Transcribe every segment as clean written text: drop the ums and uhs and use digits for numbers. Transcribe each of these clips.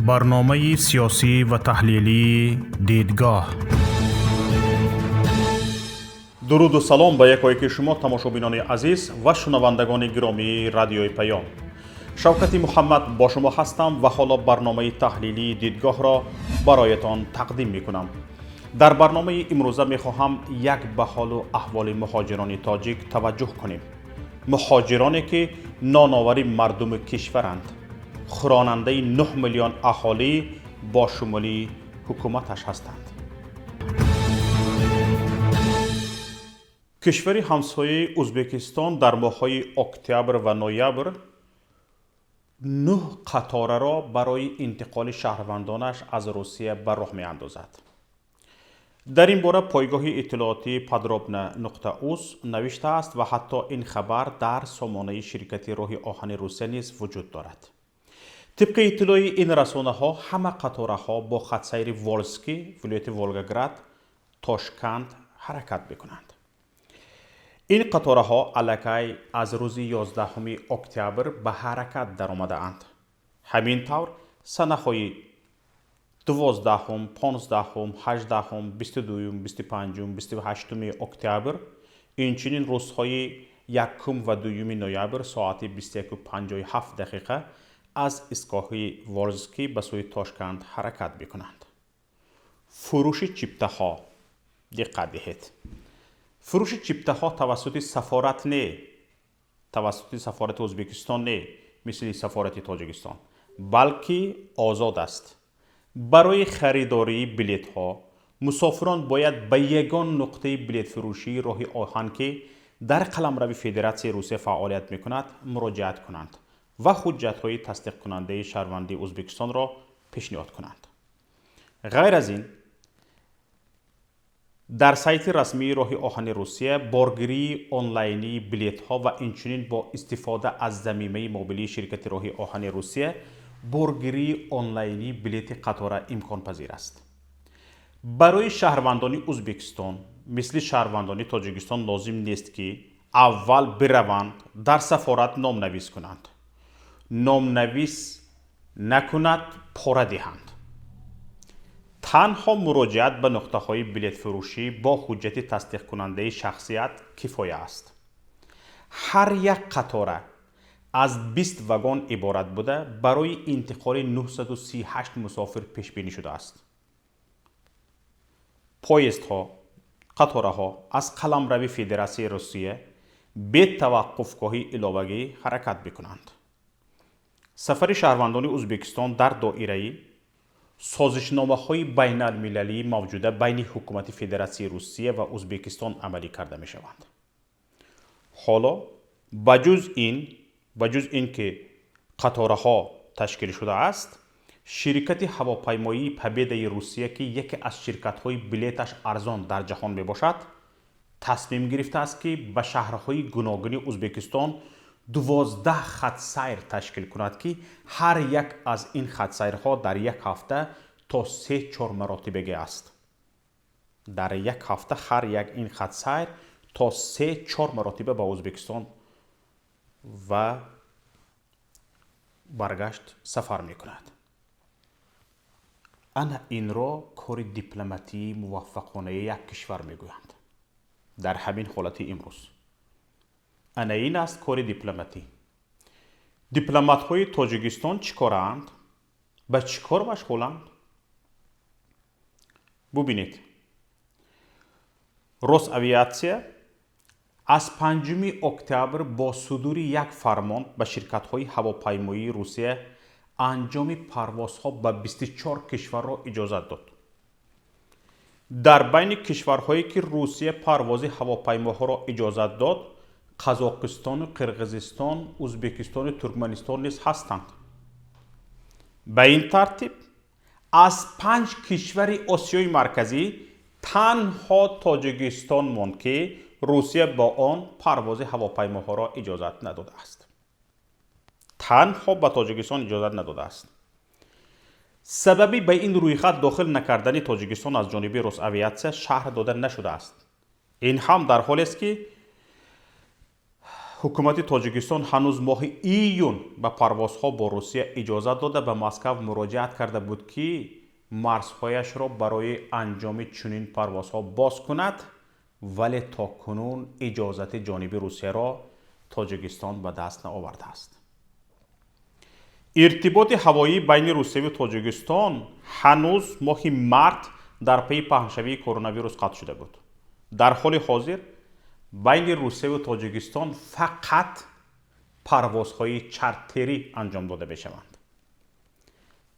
برنامه سیاسی و تحلیلی دیدگاه. درود و سلام به یکایک شما تماشابینان عزیز و شنوندگان گرامی رادیوی پیام. شوکت محمد با شما هستم و حالا برنامه تحلیلی دیدگاه را برایتان تقدیم می کنم. در برنامه امروزه می خواهم یک به حال و احوال مهاجران تاجیک توجه کنیم. مهاجرانی که نانآور مردم کشورند، خواننده 9 میلیون اهالی با شمولی حکومتش هستند. کشور همسایه ازبکستان در ماه‌های اکتبر و نوامبر 9 قطار را برای انتقال شهروندانش از روسیه به راه می‌اندازد. در این باره پایگاه اطلاعاتی پادروبنا.uz نوشته است و حتی این خبر در سامانه شرکت راه آهن روسیه نیز وجود دارد. طبق اطلاع این رسانه‌ها همه قطارها با خط سیر ولسکی ولایت ولگاگراد تاشکند حرکت می‌کنند. این قطارها الکی از روز 11 اکتبر به حرکت درآمده‌اند. همین طور سنه‌های 12، 15، 18، 22، 25، 28 اکتبر، اینچنین روزهای 1 و 2 نوامبر ساعت 21:57 از ایستگاه ولسکی به سوی تاشکند حرکت می‌کنند. فروش چیپته‌ها، دقت دهید. فروش چیپته‌ها توسط سفارت نه، توسط سفارت ازبکستان نه، مثل سفارت تاجیکستان، بلکه آزاد است. برای خریداری بلیط‌ها مسافران باید به یگان نقطه بلیط فروشی راه آهن که در قلمرو فدراسیون روسیه فعالیت می‌کند مراجعت کنند و حجت‌های تصدیق کننده شهروندی ازبکستان را پیشنهاد کنند. غیر از این، در سایت رسمی راه آهن روسیه بارگیری آنلاینی بلیط‌ها و اینچنین با استفاده از ضمیمه موبیلی شرکت راه آهن روسیه بارگیری آنلاینی بلیط قطار امکان پذیر است. برای شهروندان ازبکستان مثل شهروندان تاجیکستان لازم نیست که اول بروند در سفارت نامنویس کنند. نامنویس نکند پاره دهند. تنها مراجعت به نقطه‌های بلیط فروشی با حجت تصدیق کننده شخصیت کفایه است. هر یک قطار از 20 واگن عبارت بوده برای انتقال 938 مسافر پیش بینی شده است. پایست‌ها، قطارها از قلمرو فدراسیون روسیه به توقفگاه علاوه‌ای حرکت می‌کنند. سفر شهروندان ازبکستان در دایره سازشنامه‌های بین‌المللی موجوده بین حکومت فدراسیون روسیه و ازبکستان عملی کرده می‌شوند. حالا بجز این که قطارها تشکیل شده است، شرکت هواپیمایی پبیده روسیه که یکی از شرکت‌های بلیطش ارزان در جهان میباشد، تصمیم گرفته است که به شهرهای گوناگون ازبکستان 12 خط سیر تشکیل کند که هر یک از این خط سیرها در یک هفته تا 3-4 مراتبه است. در یک هفته هر یک این خط سیر تا 3-4 مراتبه به ازبکستان و برگشت سفر می کند. انا این را کار دیپلماتی موفقانه یک کشور می گویند. در همین حالت امروز انا این است کار دیپلماتی. دیپلمات های تاجیکستان چیکارند؟ به چیکار مشغولند؟ ببینید، روس‌آویاتسیا از 5 اکتبر با صدور یک فرمان به شرکت‌های هواپیمایی روسیه انجام پروازها به 24 کشور را اجازه داد. در بین کشورهایی که روسیه پرواز هواپیماها را اجازه داد، قزاقستان، قرقیزستان، ازبکستان و ترکمنستان نیز هستند. به این ترتیب از 5 کشور آسیای مرکزی تنها تاجیکستان ماند که روسیه با آن پرواز هواپیماها را اجازت نداده است. تنها به تاجیکستان اجازت نداده است. سببی به این رویخط داخل نکردن تاجیکستان از جانب روس‌آویاتسیا شرح داده نشده است. این هم در حالی است که حکومت تاجیکستان هنوز ماه ایون به پروازها با روسیه اجازه داده به مسکو مراجعت کرده بود که مرزهایش را برای انجام چنین پروازها باز کند، ولی تا کنون اجازت جانبی روسیه را تاجیکستان به دست نآورده است. ارتباط هوایی بین روسیه و تاجیکستان هنوز ماه مارت در پی پهنشوی کرونا ویروس قطع شده بود. در حال حاضر بین روسیه و تاجیکستان فقط پروازهای چارتری انجام داده میشوند.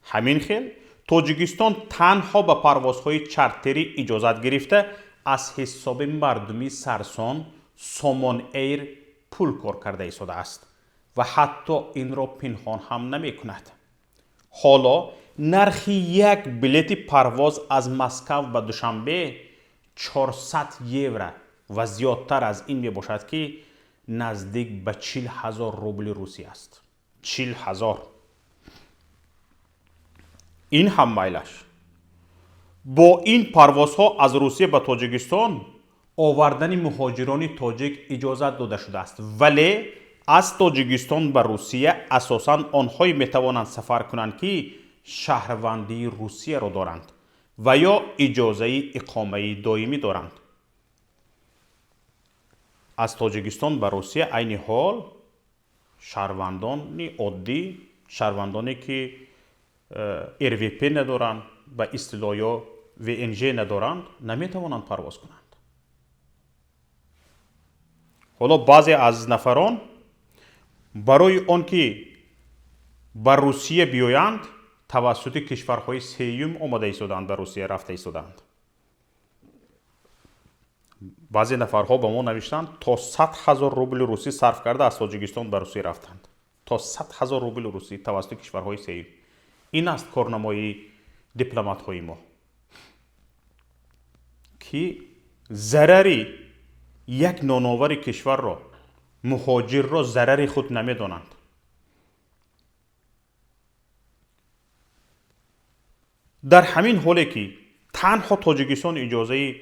همین خیل تاجیکستان تنها به پروازهای چارتری اجازت گرفته از حساب مردمی سرسان سامان ایر پول کار کرده ایستاده است و حتی این را پنهان هم نمی کند. حالا نرخ یک بلیت پرواز از مسکو به دوشنبه 400 یورو و زیادتر از این می باشد که نزدیک به 40,000 روبل روسی است. 40,000. این هم میلش. با این پروازها از روسیه به تاجیکستان آوردن مهاجران تاجیک اجازت داده شده است، ولی از تاجیکستان به روسیه اساساً آنهایی می توانند سفر کنند که شهروندی روسیه را دارند و یا اجازه اقامه دائمی دارند. از تاجیکستان به روسیه عین حال شهروندان عادی، شهروندانی که RVP ندارند و اصطلاح یا VNG ندارند نمی توانند پرواز کنند. حالا بعضی از نفران برای آنکه به روسیه بیایند توسط کشورهای سوم آمده ایستادند، به روسیه رفته ایستادند. بعضی نفرها به ما نوشتند تا 100,000 روبل روسی صرف کرده از تاجیکستان به روسیه رفتند. تا 100,000 روبل روسی توسط کشورهای سوم. این است کارنامه دیپلمات های ما که ضرری یک نانآور کشور را، مهاجر را ضرری خود نمی دانند. در همین حالی که تنها تاجیکستان اجازه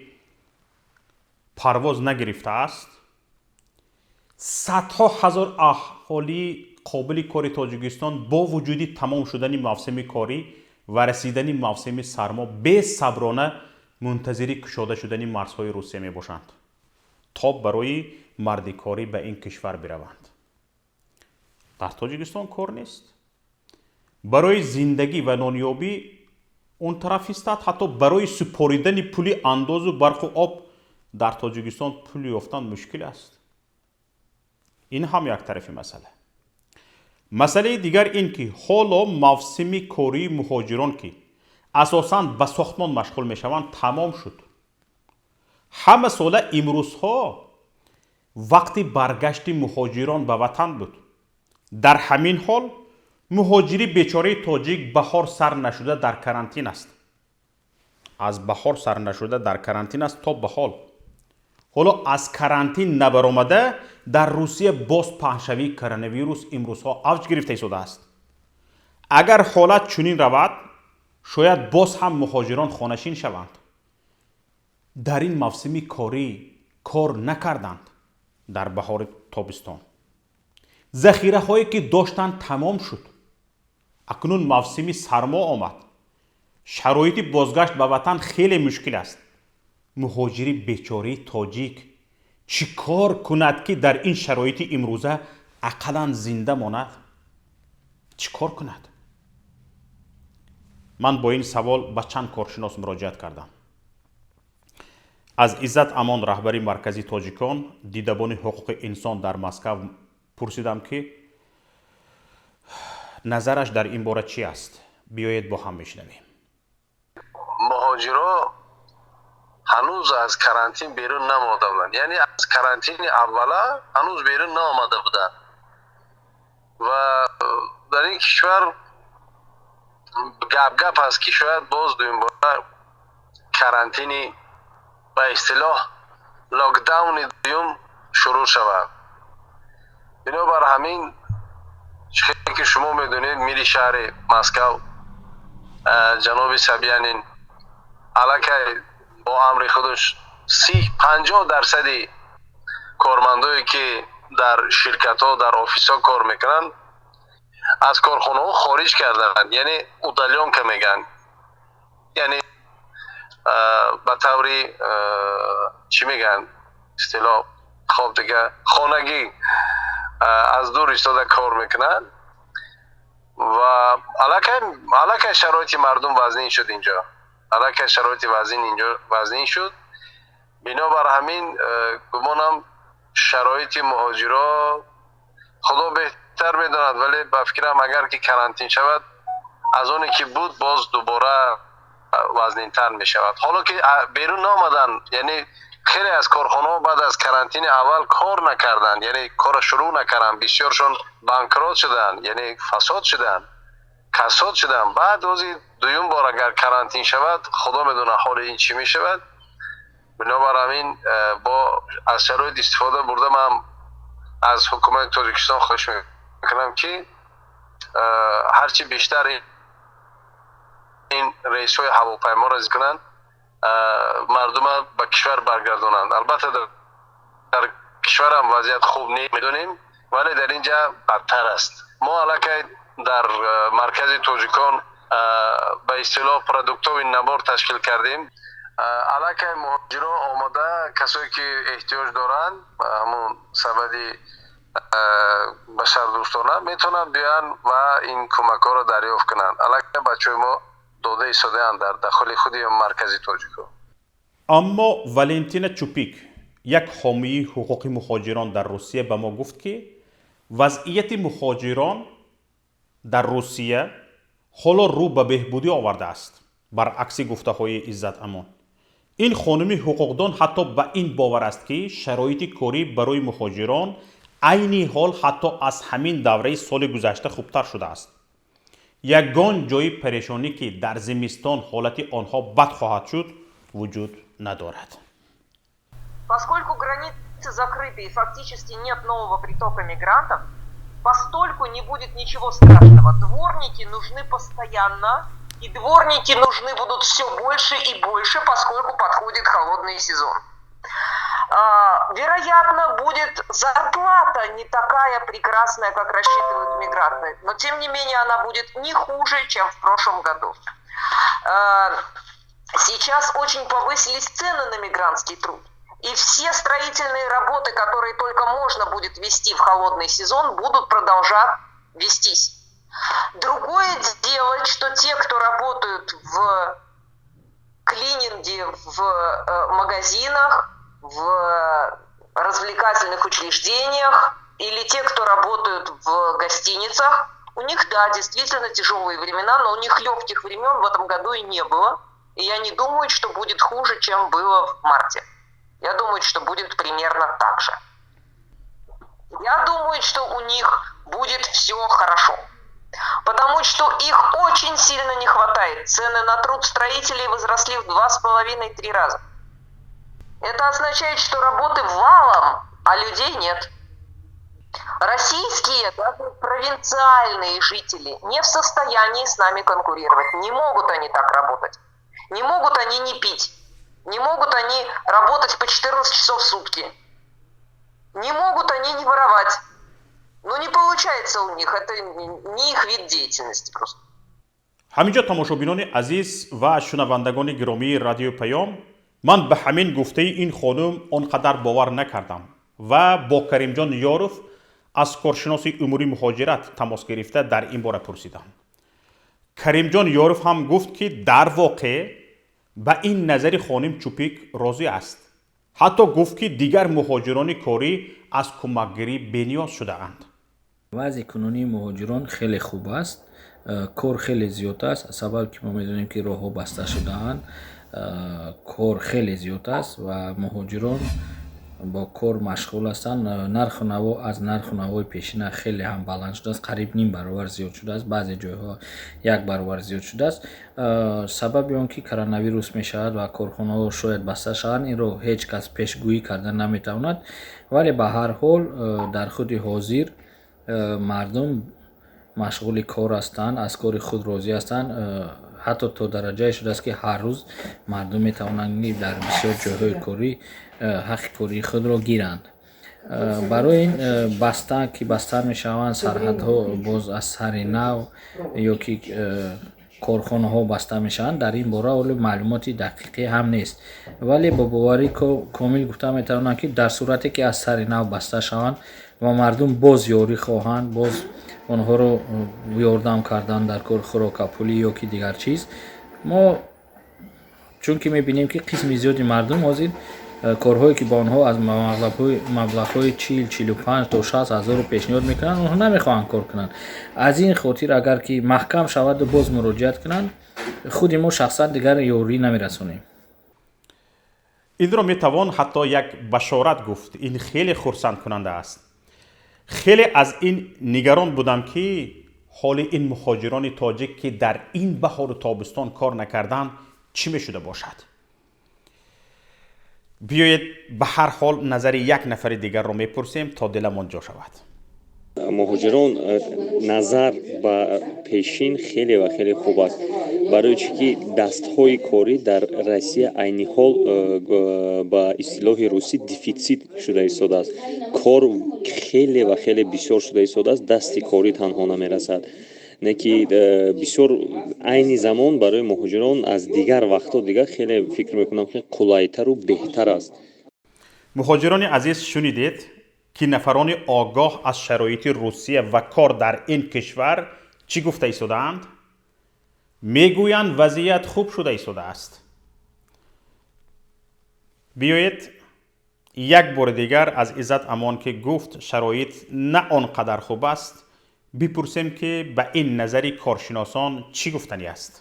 پرواز نگرفته است، صدها هزار اهالی قابل کار تاجیکستان با وجود تمام شدن موسم کاری و رسیدن موسم سرما به صبرانه منتظر گشاده شدن مرزهای روسیه می باشند تا برای مردکاری به این کشور بروند. در تاجیکستان کار نیست. برای زندگی و نانیابی اون طرف است. حتی برای سپاریدن پول انداز و برق و آب در تاجیکستان پول یافتن مشکل است. این هم یک طرف مسئله. مسئله دیگر این که حالا موسم کاری مهاجران که اساساً به ساختمان مشغول می شوند تمام شد. همه ساله امروزها وقت برگشت مهاجران به وطن بود. در همین حال مهاجری بیچاره تاجیک بهار سر نشده در کرانتین است. از بهار سر نشده در کرانتین است تا به حال. حالا از کرانتین نبرآمده در روسیه باز پهنشوی کرونا ویروس امروزها اوج گرفته ایستاده است. اگر حالت چنین رود شاید باز هم مهاجران خانه‌نشین شوند. در این موسم کاری کار نکردند. در بهار تابستان ذخیره هایی که داشتند تمام شد. اکنون موسم سرما آمد. شرایط بازگشت به وطن خیلی مشکل است. مهاجری بیچاره تاجیک چی کار کند که در این شرایط امروزه اقلاً زنده ماند؟ چی کار کند؟ من با این سوال به چند کارشناس مراجعت کردم. از عزت امان رهبری مرکزی تاجیکان دیدبان حقوق انسان در مسکو پرسیدم که نظرش در این باره چی است. بیایید با هم بشنویم. مهاجرا هنوز از کرانتین بیرون نماده بودند، یعنی از کرانتین اوله هنوز بیرون نآمده بودند و در این کشور گپ است که شاید باز دویم بار کرانتینی به اصطلاح لاکداون دوم شروع شود. بنابر همین چیزی که شما میدونید میری شهر مسکو جناب سبیانین علاکه با امر خودش 50% کارمندایی که در شرکت ها در آفیس ها کار میکنن از کارخانه ها خارج کردن، یعنی اوتالیون که میگن، یعنی به طوری چی میگن اصطلاح خواب دیگه خانگی از دور ایستاده کار میکنن و علاکه شرایط مردم وزنی شد اینجا، علاکه شرایط وزنی شد. بنابر همین گمانم شرایط مهاجرا خدا بهتر میداند، ولی به فکرم اگر که کرانتین شود از اونی که بود باز دوباره وزنین تر می شود. حالا که بیرون نامدن، یعنی خیلی از کارخانه بعد از کرانتین اول کار نکردن، یعنی کار شروع نکردن، بسیارشون بانکرات شدن، یعنی فساد شدن، کساد شدن. بعد روزی دویم بار اگر کرانتین شود خدا میدونه حال این چی می شود. بنابر همین با از شرایط استفاده برده من از حکومت تاجیکستان خواهش میکنم که هرچی بیشتر این رئیس های هواپیما را کنند مردم به کشور برگردونند. البته در کشور هم وضعیت خوب نمیدونیم، ولی در اینجا بدتر است. ما علاکه در مرکز تاجیکان به اصطلاح پروداکتوی نبار تشکیل کردیم. علاکه مهاجرا آمده، کسایی که احتیاج دارند همون سبدی بشردوستانه میتونن بیان و این کمک ها را دریافت کنند. علاکه بچه ما داده ایستاده اند در داخل خود مرکز تاجیکا. اما والنتینا چوپیک، یک حامی حقوق مهاجران در روسیه، به ما گفت که وضعیت مهاجران در روسیه حالا رو به بهبودی آورده است، برعکس گفته های عزت امان. این خانم حقوقدان حتی به این باور است که شرایط کاری برای مهاجران عین حال حتی از همین دوره سال گذشته خوبتر شده است. یگان جای پریشانی که در زمستان حالت آنها بد خواهد شد وجود ندارد. Поскольку границы закрыты и фактически нет нового притока мигрантов, постольку не будет ничего страшного. Дворники нужны постоянно, и дворники нужны будут все больше и больше, поскольку подходит холодный сезон. Вероятно, будет зарплата не такая прекрасная, как рассчитывают мигранты, но тем не менее она будет не хуже, чем в прошлом году. Сейчас очень повысились цены на мигрантский труд, и все строительные работы, которые только можно будет вести в холодный сезон, будут продолжать вестись. Другое дело, что те, кто работают в клининге, в магазинах, в развлекательных учреждениях или те, кто работают в гостиницах, у них, да, действительно тяжелые времена, но у них легких времен в этом году и не было. И я не думаю, что будет хуже, чем было в марте. Я думаю, что будет примерно так же. Я думаю, что у них будет все хорошо. Потому что их очень сильно не хватает. Цены на труд строителей возросли в 2,5-3 раза. Это означает, что работы валом, а людей нет. Российские, даже провинциальные жители не в состоянии с нами конкурировать. Не могут они так работать. Не могут они не пить. Не могут они работать по 14 часов в сутки. Не могут они не воровать. Ну не получается у них. Это не их вид деятельности просто. همینجا تماشابینان عزیز و شنوندگان گرامی رادیو پیام، من به همین گفته این خانم آنقدر باور نکردم و با کریم جان یاروف از کارشناس امور مهاجرت تماس گرفته در این باره پرسیدم. کریم جان یاروف هم گفت که در واقع به این نظر خانم چوپیک راضی است. حتی گفت که دیگر مهاجران کاری از کمکگیری بی‌نیاز شده اند. وضع کنونی مهاجران خیلی خوب است. کار خیلی زیاد است، سبب که ما میدونیم که راه ها بسته شده اند. کار خیلی زیاد است و مهاجران با کار مشغول هستند. نرخ نوا از نرخ نوای پیشین خیلی هم بلند شده است، قریب نیم برابر زیاد شده است، بعضی جایها 1 برابر زیاد شده است. سبب آن که کرونا ویروس می شود و کارخانه ها شاید بسته شوند، این رو هیچ کس پیشگویی کردن نمی تواند، ولی به هر حال در خود حاضر مردم مشغول کار هستند، از کار خود راضی هستند. حتی تا درجه شده است که هر روز مردم می توانند در بسیار جاهای کاری حق کاری خود را گیرند. барои ин баста ки баста мешаванд сарҳадҳо боз аз сари нав ё ки корхонаҳо баста мешаванд, дар ин бора оле маълумоти дақиқӣ ҳам нест, вале бо боварӣ комил гуфта метавонам ки дар сурате ки аз сари нав баста шаванд ва мардум боз ёрӣ хоҳанд, боз онҳоро ёрдам кардан дар кори хӯрокапулӣ ё ки дигар чиз, мо чунки мебинем ки қисми зиёди мардум ҳозир корҳое ки ба онҳо аз маблағҳои 40-45 то 60 ҳазоро пешниҳод мекунанд, онҳо намехоҳанд кор кунанд. Аз ин хотир агар ки маҳкам шаваду боз муроҷиат кунанд, худи мо шахсан дигар ёрӣ намерасонем. инро метавон ҳатто як башорат гуфт. ин хеле хурсандкунанда аст. хеле аз ин нигарон будам ки ҳоли ин муҳоҷирони тоҷик ки дар ин баҳору тобистон кор накарданд чӣ мешуда бошад. биёед ба ҳар ҳол назари як нафари дигарро мепурсем то диламон ҷо шавад. муҳоҷирон назар ба пешин хеле ва хеле хуб аст, барои чӣ ки дастҳои корӣ дар Россия айни ҳол ба истилоҳи русӣ дефитсит шуда истодааст. Кор хеле ва хеле бисёр шуда истодааст, дасти корӣ танҳо намерасад. Не ки бисёр айни замон барои муҳоҷирон аз дигар вақтҳо дигар хеле фикр мекунам ки қулайтару беҳтар аст. муҳоҷирони азиз, шунидед ки нафарони огоҳ аз шароити Русия ва кор дар ин кишвар чӣ гуфта истодаанд? мегӯянд вазъият хуб шуда истодааст. биёед як бори дигар аз Иззат Амон ки гуфт шароит на он қадар хуб аст, бипурсем ки ба ин назари коршиносон чӣ гуфтанӣ аст?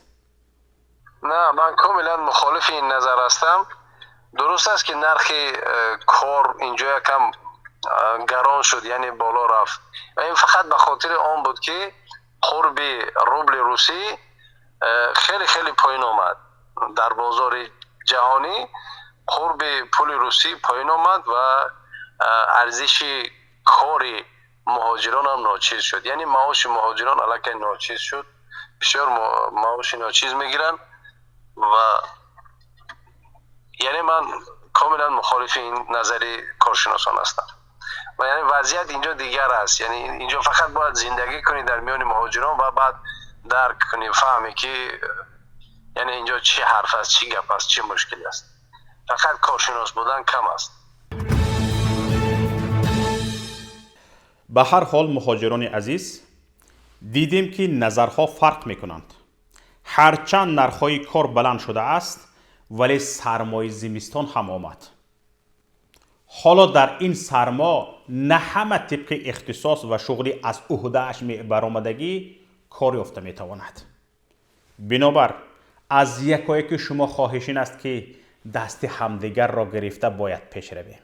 نه من کاملا مخالف این نظر هستم. درست است که نرخ کار اینجا یکم گران شد، یعنی بالا رفت و این فقط به خاطر آن بود که قرب روبل روسی خیلی خیلی پایین آمد. در بازار جهانی قرب پول روسی پایین آمد و ارزش کار مهاجران هم ناچیز شد، یعنی معاش مهاجران علاکه ناچیز شد، بسیار معاش ناچیز میگیرن و یعنی من کاملا مخالف این نظری کارشناسان هستم و یعنی وضعیت اینجا دیگر است. یعنی اینجا فقط باید زندگی کنی در میان مهاجران و بعد درک کنی، فهمی که یعنی اینجا چی حرف است، چی گپ است، چی مشکلی است. فقط کارشناس بودن کم است. به هر حال مهاجران عزیز، دیدیم که نظرها فرق میکنند. هرچند نرخ‌های کار بلند شده است، ولی سرمای زمستان هم آمد. حالا در این سرما نه همه طبق اختصاص و شغلی از عهده‌اش برآمدگی کار یافته میتواند. بنابر از یکایک شما خواهش این است که دست همدیگر را گرفته باید پیش رویم.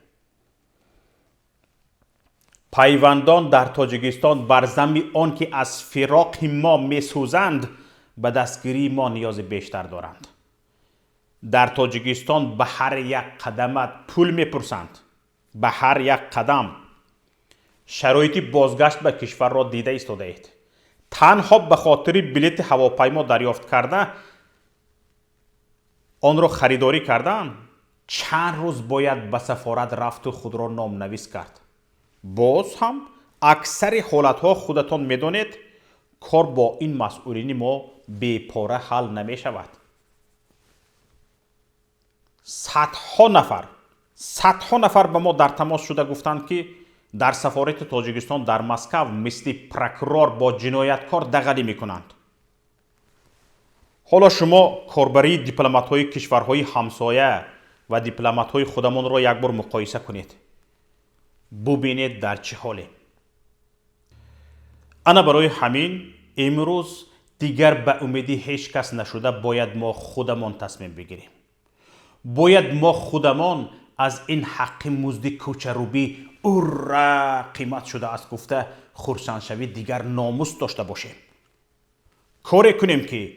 پیوندان در تاجیکستان بر ضمن آن که از فراق ما میسوزند به دستگیری ما نیاز بیشتر دارند. در تاجیکستان به هر یک قدمت پول میپرسند. به هر یک قدم شرایط بازگشت به کشور را دیده ایستاده اید. تنها به خاطر بلیط هواپیما دریافت کرده آن را خریداری کردن، چند روز باید به سفارت رفت و خود را نامنویس کرد. باز هم اکثر حالتها خودتان میدانید کار با این مسئولین ما بی پاره حل نمی شود. صدها نفر به ما در تماس شده گفتند که در سفارت تاجیکستان در مسکو مثل پروکورور با جنایتکار دغلی میکنند. حالا شما کاربری دیپلمات‌های کشورهای همسایه و دیپلمات‌های خودمان را یک بار مقایسه کنید. ببینید در چه حالی. انا برای همین امروز دیگر به امیدی هیچ کس نشده باید ما خودمان تصمیم بگیریم. باید ما خودمان از این حق مزد کوچروبی را قیمت شده است گفته خرسند شوی دیگر ناموس داشته باشیم. کاری کنیم که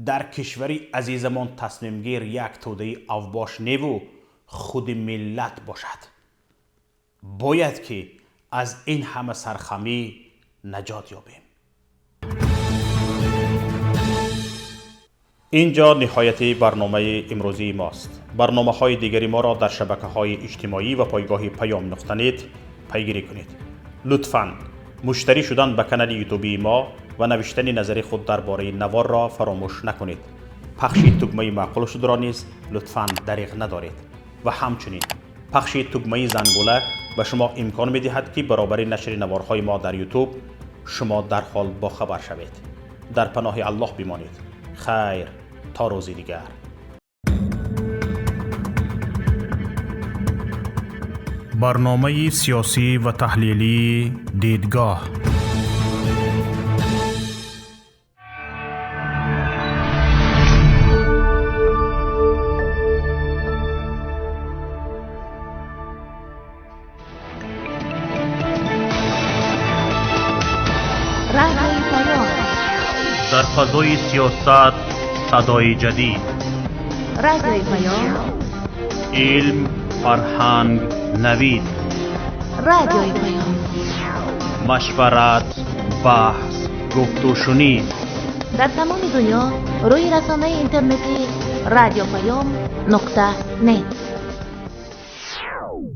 در کشوری عزیزمان تصمیم گیر یک توده اوباش نیو خود ملت باشد. باید که از این همه سرخمی نجات یابیم. اینجا نهایت برنامه امروزی ماست. برنامه های دیگری ما را در شبکه های اجتماعی و پایگاه پیام نقطه نت پیگیری کنید. لطفاً مشتری شدن به کانال یوتیوبی ما و نوشتن نظر خود درباره نوار را فراموش نکنید. پخش تگمه معقول شده را نیز لطفاً دریغ ندارید و همچنین پخش تگمه زنگوله به شما امکان می دهد که برابر نشر نوارهای ما در یوتیوب شما در حال با خبر شوید. در پناه الله بمانید. خیر تا روزی دیگر. برنامه سیاسی و تحلیلی دیدگاه. در فضای سیاست صدای جدید. رادیوی پیام. علم، فرهنگ، نوید. رادیوی پیام. مشورت، بحث، گفت و شنید. در تمام دنیا روی رسانه اینترنتی رادیو پیام نقطه نت.